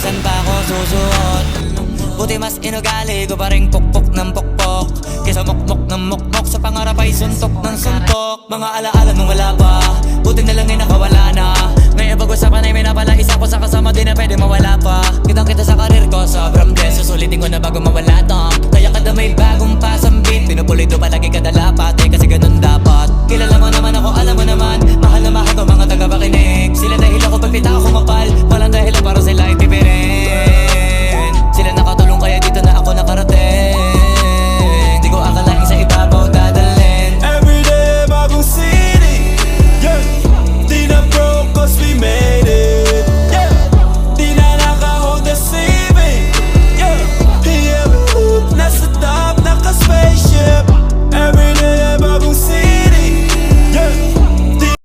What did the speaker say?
saan pa ako susuot. Buti mas inugali ko pa rin pukpok ng pukpok kesa mukmok ng mukmok, sa pangarap ay suntok ng suntok. Mga alaala nung wala pa, buti na lang ay nakawala na. Ngayon pag-usapan ay may napala isa ko sa kasama din na pwede mawala pa. Kitang kita sa karir ko, sobrang blessed. Susulitin ko na bago mawala to. Kaya kada may bagong pasang beat, pinupulido palagi kada